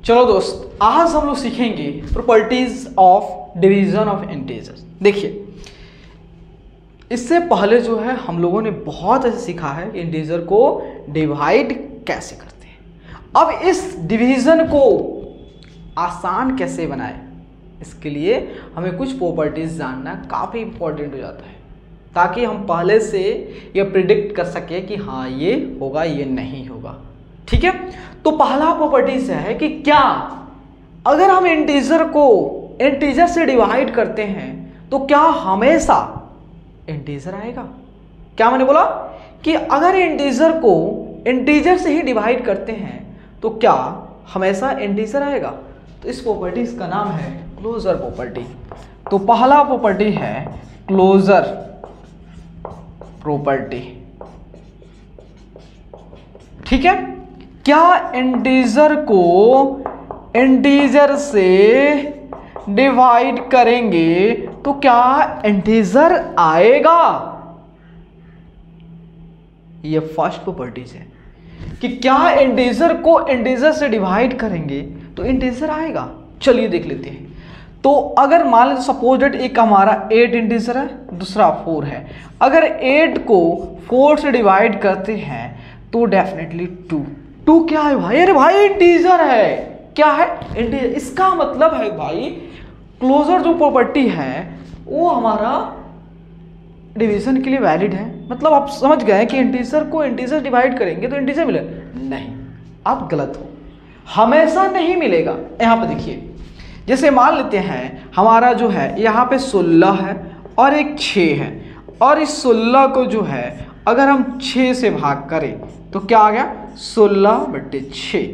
चलो दोस्त, आज हम लोग सीखेंगे properties of division of integers. देखिए, इससे पहले जो है हम लोगों ने बहुत ऐसे सीखा है कि इंटीजर को डिवाइड कैसे करते हैं। अब इस डिवीजन को आसान कैसे बनाए, इसके लिए हमें कुछ प्रॉपर्टीज जानना काफ़ी इंपॉर्टेंट हो जाता है, ताकि हम पहले से ये प्रिडिक्ट कर सके कि हाँ ये होगा ये नहीं होगा। ठीक है, तो पहला प्रॉपर्टीज है कि क्या अगर हम इंटीजर को इंटीजर से डिवाइड करते हैं तो क्या हमेशा इंटीजर आएगा। क्या मैंने बोला कि अगर इंटीजर को इंटीजर से ही डिवाइड करते हैं तो क्या हमेशा इंटीजर आएगा। तो इस प्रॉपर्टीज का नाम है क्लोजर प्रॉपर्टी। तो पहला प्रॉपर्टी है क्लोजर प्रॉपर्टी। ठीक है, क्या इंटीजर को इंटीजर से डिवाइड करेंगे तो क्या इंटीजर आएगा। ये फर्स्ट प्रॉपर्टीज है कि क्या इंटीजर को इंटीजर से डिवाइड करेंगे तो इंटीजर आएगा। चलिए देख लेते हैं। तो अगर मान लीजिए सपोज डेट एक हमारा 8 इंटीजर है, दूसरा 4 है। अगर 8 को 4 से डिवाइड करते हैं तो डेफिनेटली 2 क्या है भाई, अरे भाई इंटीजर है। क्या है, इंटीजर। इसका मतलब है भाई क्लोजर जो प्रॉपर्टी है वो हमारा डिवीजन के लिए वैलिड है। मतलब आप समझ गए कि इंटीजर को इंटीजर डिवाइड करेंगे तो इंटीजर मिलेगा। नहीं, आप गलत हो, हमेशा नहीं मिलेगा। यहां पे देखिए, जैसे मान लेते हैं हमारा जो है यहाँ पे 16 है और एक 6 है, और इस 16 को जो है अगर हम 6 से भाग करें तो क्या आ गया 16/6।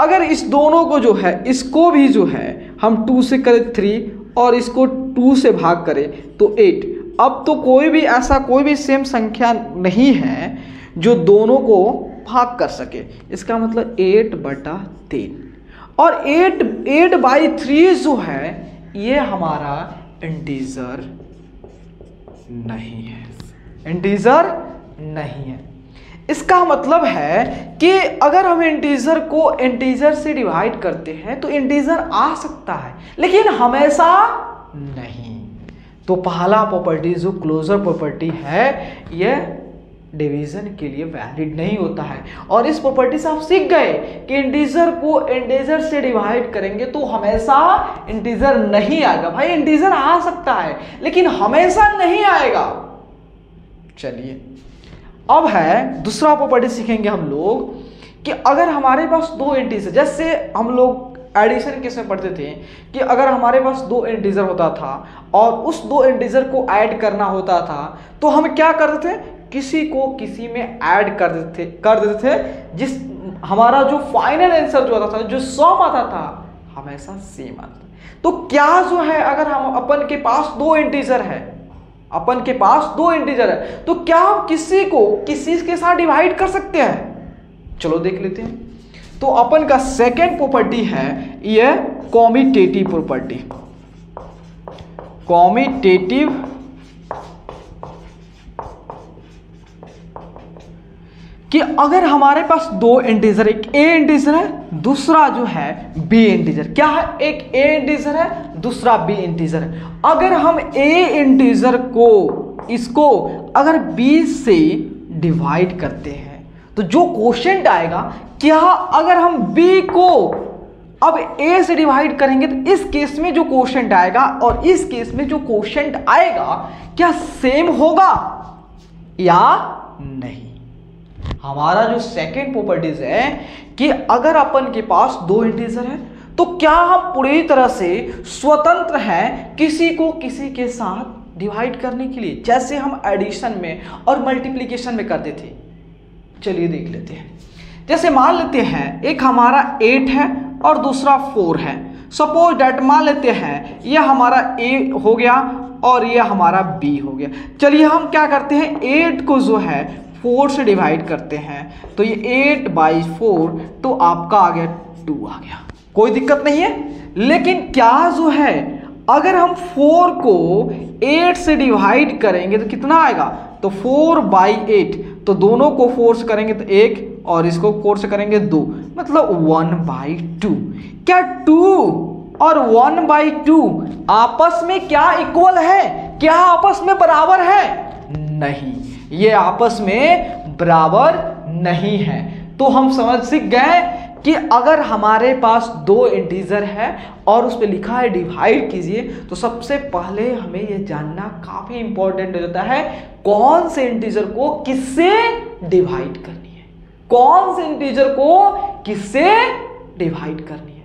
अगर इस दोनों को जो है इसको भी जो है हम 2 से करें 3 और इसको 2 से भाग करें तो 8। अब तो कोई भी ऐसा कोई भी सेम संख्या नहीं है जो दोनों को भाग कर सके। इसका मतलब 8/3 और 8/3 जो है ये हमारा इंटीजर नहीं है, इंटीजर नहीं है। इसका मतलब है कि अगर हम इंटीजर को इंटीजर से डिवाइड करते हैं तो इंटीजर आ सकता है लेकिन हमेशा नहीं। तो पहला प्रॉपर्टी जो क्लोजर प्रॉपर्टी है ये डिवीजन के लिए वैलिड नहीं होता है। और इस प्रॉपर्टी से आप सीख गए कि इंटीजर को इंटीजर से डिवाइड करेंगे तो हमेशा इंटीजर नहीं आएगा। भाई इंटीजर आ सकता है लेकिन हमेशा नहीं आएगा। चलिए, अब है दूसरा प्रॉपर्टी सीखेंगे हम लोग कि अगर हमारे पास 2 इंटीजर, जैसे हम लोग एडिशन केस में पढ़ते थे कि अगर हमारे पास 2 इंटीजर होता था और उस 2 इंटीजर को ऐड करना होता था तो हम क्या करते थे, किसी को किसी में ऐड कर देते थे, जिस हमारा जो फाइनल आंसर जो आता था, जो सम आता था, हमेशा सेम आता था। तो क्या जो है अगर हम अपन के पास 2 इंटीजर है, अपन के पास 2 इंटीजर है तो क्या हम किसी को किसी के साथ डिवाइड कर सकते हैं। चलो देख लेते हैं। तो अपन का सेकेंड प्रॉपर्टी है ये कॉम्यूटेटिव प्रॉपर्टी। कॉम्यूटेटिव कि अगर हमारे पास 2 इंटीजर, एक ए इंटीजर है दूसरा जो है बी इंटीजर। क्या है, एक ए इंटीजर है दूसरा बी इंटीजर है। अगर हम ए इंटीजर को इसको अगर बी से डिवाइड करते हैं तो जो क्वोशिएंट आएगा, क्या अगर हम बी को अब ए से डिवाइड करेंगे तो इस केस में जो क्वोशिएंट आएगा और इस केस में जो क्वोशिएंट आएगा क्या सेम होगा या नहीं। हमारा जो सेकेंड प्रॉपर्टीज है कि अगर अपन के पास 2 इंटीजर है तो क्या हम पूरी तरह से स्वतंत्र हैं किसी को किसी के साथ डिवाइड करने के लिए, जैसे हम एडिशन में और मल्टीप्लिकेशन में करते थे। चलिए देख लेते हैं। जैसे मान लेते हैं एक हमारा 8 है और दूसरा 4 है। सपोज डेट मान लेते हैं यह हमारा ए हो गया और यह हमारा बी हो गया। चलिए हम क्या करते हैं, 8 को जो है 4 से डिवाइड करते हैं तो ये 8/4 तो आपका आ गया 2 आ गया, कोई दिक्कत नहीं है। लेकिन क्या जो है अगर हम 4 को 8 से डिवाइड करेंगे तो कितना आएगा, तो 4/8। तो दोनों को 4 से करेंगे तो 1 और इसको 4 से करेंगे 2, मतलब 1/2। क्या 2 और 1/2 आपस में क्या इक्वल है? क्या आपस में बराबर है? नहीं, ये आपस में बराबर नहीं है। तो हम समझ सीख गए कि अगर हमारे पास दो इंटीजर है और उस पर लिखा है डिवाइड कीजिए, तो सबसे पहले हमें यह जानना काफी इंपॉर्टेंट हो जाता है कौन से इंटीजर को किससे डिवाइड करनी है, कौन से इंटीजर को किससे डिवाइड करनी है।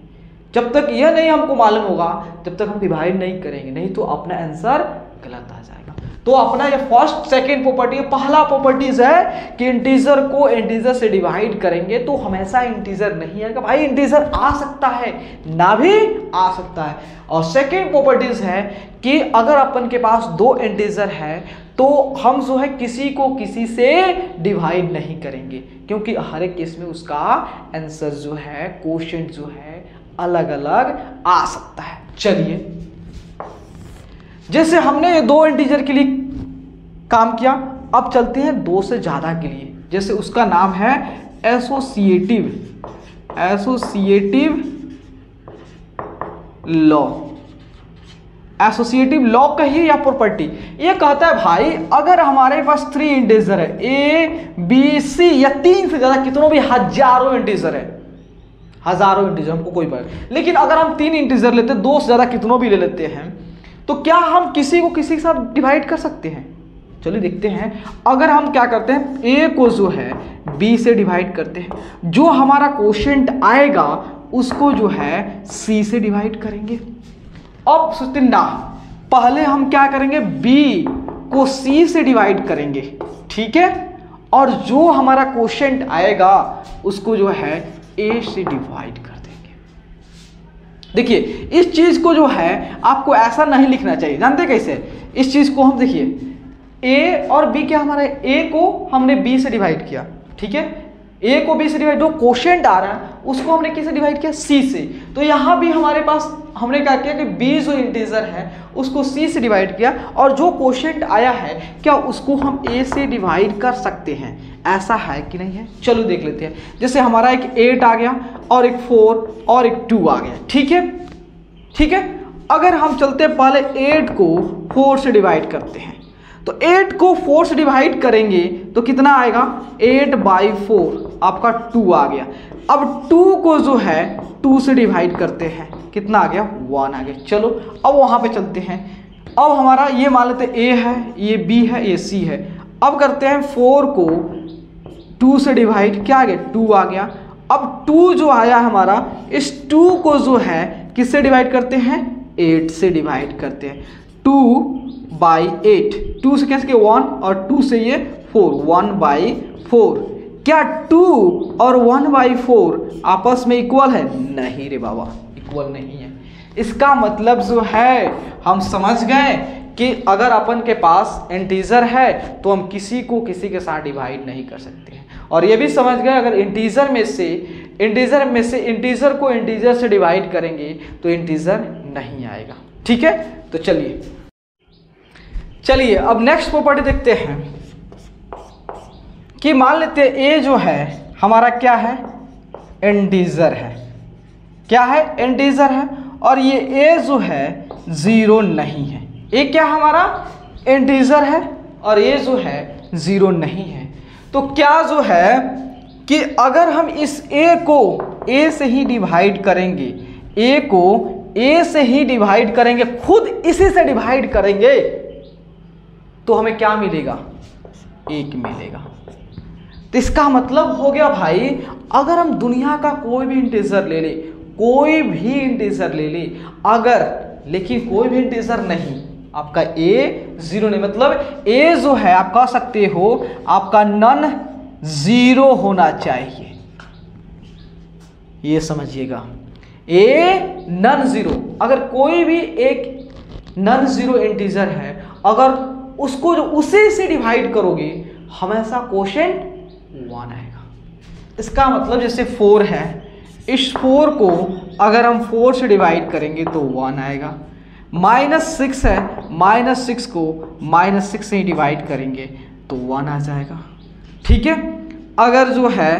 जब तक यह नहीं हमको मालूम होगा तब तक हम डिवाइड नहीं करेंगे, नहीं तो अपना आंसर गलत आ जाएगा। तो अपना ये फर्स्ट सेकंड प्रॉपर्टी, पहला प्रॉपर्टीज है कि इंटीजर को इंटीजर से डिवाइड करेंगे तो हमेशा इंटीजर नहीं आएगा। भाई इंटीजर आ सकता है, ना भी आ सकता है। और सेकंड प्रॉपर्टीज है कि अगर अपन के पास दो इंटीजर है तो हम जो है किसी को किसी से डिवाइड नहीं करेंगे, क्योंकि हर एक केस में उसका आंसर जो है, क्वोशिएंट जो है अलग अलग आ सकता है। चलिए, जैसे हमने ये दो इंटीजर के लिए काम किया, अब चलते हैं दो से ज्यादा के लिए। जैसे उसका नाम है एसोसिएटिव लॉ। एसोसिएटिव लॉ कहिए या प्रॉपर्टी, ये कहता है भाई अगर हमारे पास 3 इंटीजर है, ए बी सी, या 3 से ज्यादा कितनों भी हजारों इंटीजर है, हजारों इंटीजर हमको कोई बात, लेकिन अगर हम 3 इंटीजर लेते हैं, 2 से ज्यादा कितनों भी ले लेते हैं, तो क्या हम किसी को किसी के साथ डिवाइड कर सकते हैं? चलिए देखते हैं। अगर हम क्या करते हैं, ए को जो है बी से डिवाइड करते हैं, जो हमारा क्वोशिएंट आएगा उसको जो है सी से डिवाइड करेंगे। अब सोचते ना, पहले हम क्या करेंगे, बी को सी से डिवाइड करेंगे, ठीक है, और जो हमारा क्वोशिएंट आएगा उसको जो है ए से डिवाइड कर देंगे। देखिए इस चीज को जो है आपको ऐसा नहीं लिखना चाहिए, जानते कैसे? इस चीज को हम देखिए, ए और बी क्या हमारा, ए को हमने बी से डिवाइड किया, ठीक है, ए को बी से डिवाइड, जो क्वोशिएंट आ रहा है उसको हमने किससे डिवाइड किया, सी से। तो यहां भी हमारे पास हमने क्या किया कि बी जो इंटीजर है उसको सी से डिवाइड किया, और जो क्वोशिएंट आया है क्या उसको हम ए से डिवाइड कर सकते हैं? ऐसा है कि नहीं है? चलो देख लेते हैं। जैसे हमारा एक 8 आ गया और एक 4 और एक 2 आ गया, ठीक है, ठीक है। अगर हम चलते हैं पहले 8 को 4 से डिवाइड करते हैं, तो 8 को 4 से डिवाइड करेंगे तो कितना आएगा, 8/4 आपका 2 आ गया। अब 2 को जो है 2 से डिवाइड करते हैं, कितना आ गया, 1 आ गया। चलो अब वहां पे चलते हैं। अब हमारा ये मान लेते ए है, ये बी है, ये सी है। अब करते हैं 4 को 2 से डिवाइड, क्या आ गया, 2 आ गया। अब 2 जो आया हमारा, इस 2 को जो है किससे डिवाइड करते हैं, 8 से डिवाइड करते हैं। 2/8, 2 से कैसे 1 और 2 से ये 4, 1/4। क्या 2 और 1/4 आपस में इक्वल है? नहीं रे बाबा, इक्वल नहीं है। इसका मतलब जो है हम समझ गए कि अगर अपन के पास इंटीजर है तो हम किसी को किसी के साथ डिवाइड नहीं कर सकते हैं। और ये भी समझ गए अगर इंटीजर में से इंटीजर को इंटीजर से डिवाइड करेंगे तो इंटीजर नहीं आएगा, ठीक है। तो चलिए अब नेक्स्ट प्रॉपर्टी देखते हैं कि मान लेते हैं ए जो है हमारा क्या है, इंटीजर है, क्या है, इंटीजर है, और ये ए जो है 0 नहीं है। ए क्या हमारा इंटीजर है और ये जो है 0 नहीं है। तो क्या जो है कि अगर हम इस ए को ए से ही डिवाइड करेंगे, ए को ए से ही डिवाइड करेंगे, खुद इसी से डिवाइड करेंगे, तो हमें क्या मिलेगा, 1 मिलेगा। तो इसका मतलब हो गया भाई अगर हम दुनिया का कोई भी इंटीजर ले ले, कोई भी इंटीजर ले ले अगर, लेकिन कोई भी इंटीजर नहीं, आपका ए 0 नहीं, मतलब ए जो है आप कह सकते हो आपका नन 0 होना चाहिए, ये समझिएगा, ए नन 0। अगर कोई भी एक नन 0 इंटीजर है, अगर उसको जो उसी से डिवाइड करोगे हमेशा क्वोशिएंट 1 आएगा। इसका मतलब जैसे 4 है, इस 4 को अगर हम 4 से डिवाइड करेंगे तो 1 आएगा। -6 है, -6 को -6 से ही डिवाइड करेंगे तो 1 आ जाएगा, ठीक है। अगर जो है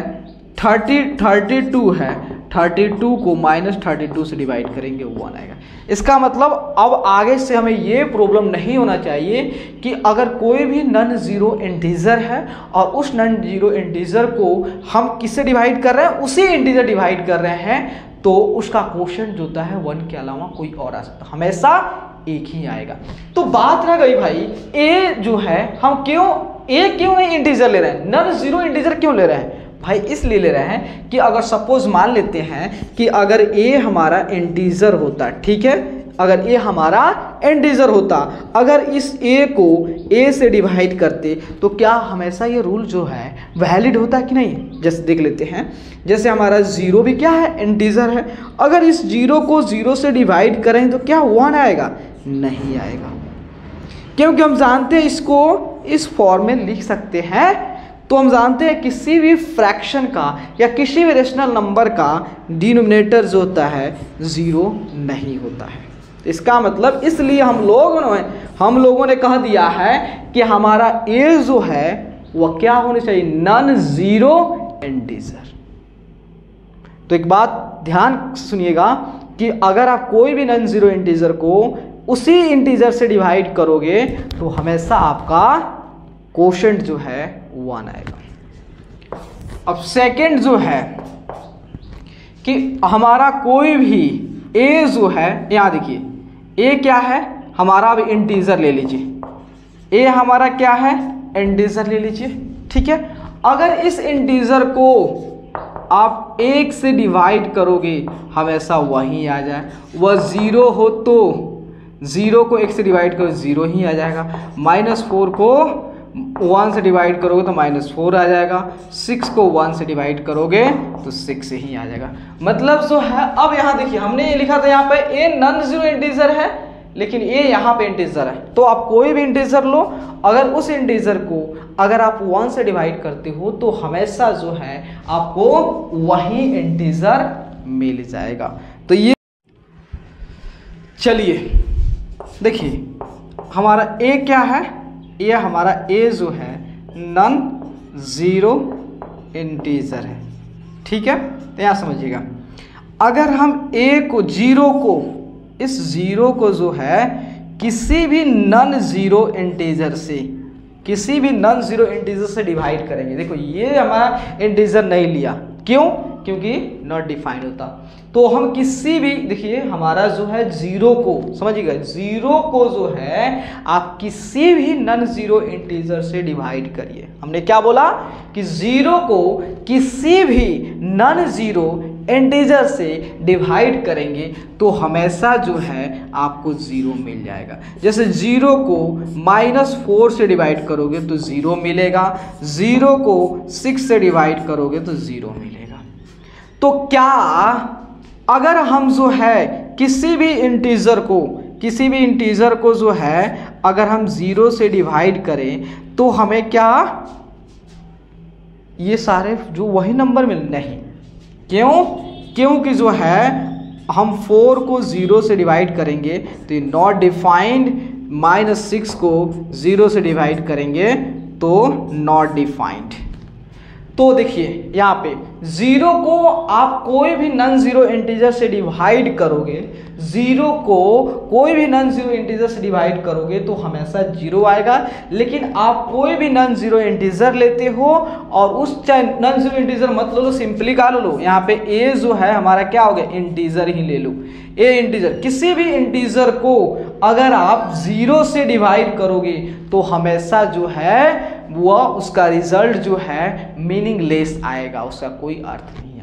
32 है, 32 को -32 से डिवाइड करेंगे 1 आएगा। इसका मतलब अब आगे से हमें ये प्रॉब्लम नहीं होना चाहिए कि अगर कोई भी नॉन जीरो इंटीजर है और उस नॉन जीरो इंटीजर को हम किससे डिवाइड कर रहे हैं, उसी इंटीजर डिवाइड कर रहे हैं, तो उसका क्वोशिएंट जो होता है 1 के अलावा कोई और आ सकता, हमेशा एक ही आएगा। तो बात रह गई भाई ए जो है, हम क्यों नहीं इंटीजर ले रहे हैं, नॉन जीरो इंटीजर क्यों ले रहे हैं भाई? इसलिए ले रहे हैं कि अगर सपोज मान लेते हैं कि अगर ए हमारा इंटीजर होता, ठीक है, अगर ए हमारा इंटीजर होता, अगर इस ए को ए से डिवाइड करते तो क्या हमेशा ये रूल जो है वैलिड होता कि नहीं? जैसे देख लेते हैं, जैसे हमारा 0 भी क्या है, इंटीजर है, अगर इस 0 को 0 से डिवाइड करें तो क्या 1 आएगा? नहीं आएगा, क्योंकि हम जानते हैं इसको इस फॉर्म में लिख सकते हैं। तो हम जानते हैं किसी भी फ्रैक्शन का या किसी भी रेशनल नंबर का डिनोमिनेटर जो होता है 0 नहीं होता है। इसका मतलब इसलिए हम लोगों ने कह दिया है कि हमारा ए जो है वह क्या होनी चाहिए, नॉन जीरो इंटीजर। तो एक बात ध्यान सुनिएगा कि अगर आप कोई भी नॉन जीरो इंटीजर को उसी इंटीजर से डिवाइड करोगे तो हमेशा आपका क्वोशिएंट जो है 1 आएगा। अब सेकंड जो है कि हमारा कोई भी ए जो है, यहाँ देखिए ए क्या है हमारा, अब इंटीजर ले लीजिए, ए हमारा क्या है, इंटीजर ले लीजिए, ठीक है। अगर इस इंटीजर को आप 1 से डिवाइड करोगे हमेशा वही आ जाए, वह 0 हो तो 0 को 1 से डिवाइड करो 0 ही आ जाएगा, -4 को 1 से डिवाइड करोगे तो -4 आ जाएगा, 6 को 1 से डिवाइड करोगे तो 6 से ही आ जाएगा। मतलब जो है, अब यहाँ देखिए हमने ये लिखा था यहाँ पे ए नॉन जीरो इंटीजर है, लेकिन ये यहाँ पे इंटीजर है। तो आप कोई भी इंटीजर लो, अगर उस इंटीजर को अगर आप 1 से डिवाइड करते हो तो हमेशा जो है आपको वही इंटीजर मिल जाएगा। तो ये चलिए देखिए हमारा ए क्या है, ये हमारा ए जो है नॉन जीरो इंटीजर है, ठीक है। तो यहाँ समझिएगा, अगर हम ए को 0 को, इस 0 को जो है किसी भी नॉन जीरो इंटीजर से, किसी भी नॉन जीरो इंटीजर से डिवाइड करेंगे, देखो ये हमारा इंटीजर नहीं लिया, क्यों? क्योंकि नॉट डिफाइंड होता। तो हम किसी भी, देखिए हमारा जो है 0 को, समझिएगा 0 को जो है आप किसी भी नॉन जीरो इंटीजर से डिवाइड करिए। हमने क्या बोला कि 0 को किसी भी नॉन जीरो इंटीजर से डिवाइड करेंगे तो हमेशा जो है आपको 0 मिल जाएगा। जैसे 0 को -4 से डिवाइड करोगे तो 0 मिलेगा, 0 को 6 से डिवाइड करोगे तो 0 मिलेगा। तो क्या अगर हम जो है किसी भी इंटीजर को जो है अगर हम 0 से डिवाइड करें तो हमें क्या ये सारे जो वही नंबर मिल, नहीं, क्यों? क्योंकि जो है हम 4 को 0 से डिवाइड करेंगे तो ये नॉट डिफाइंड, -6 को 0 से डिवाइड करेंगे तो नॉट डिफाइंड। तो देखिए यहाँ पे 0 को आप कोई भी नॉन जीरो इंटीजर से डिवाइड करोगे, 0 को कोई भी नॉन जीरो इंटीजर से डिवाइड करोगे तो हमेशा 0 आएगा। लेकिन आप कोई भी नॉन जीरो इंटीजर लेते हो और उस नॉन जीरो इंटीजर मत लो, सिंपली क्या लो, यहाँ पे ए जो है हमारा क्या हो गया, इंटीजर ही ले लो। ए इंटीजर, किसी भी इंटीजर को अगर आप 0 से डिवाइड करोगे तो हमेशा जो है वह उसका रिजल्ट जो है मीनिंगलेस आएगा, उसका कोई अर्थ नहीं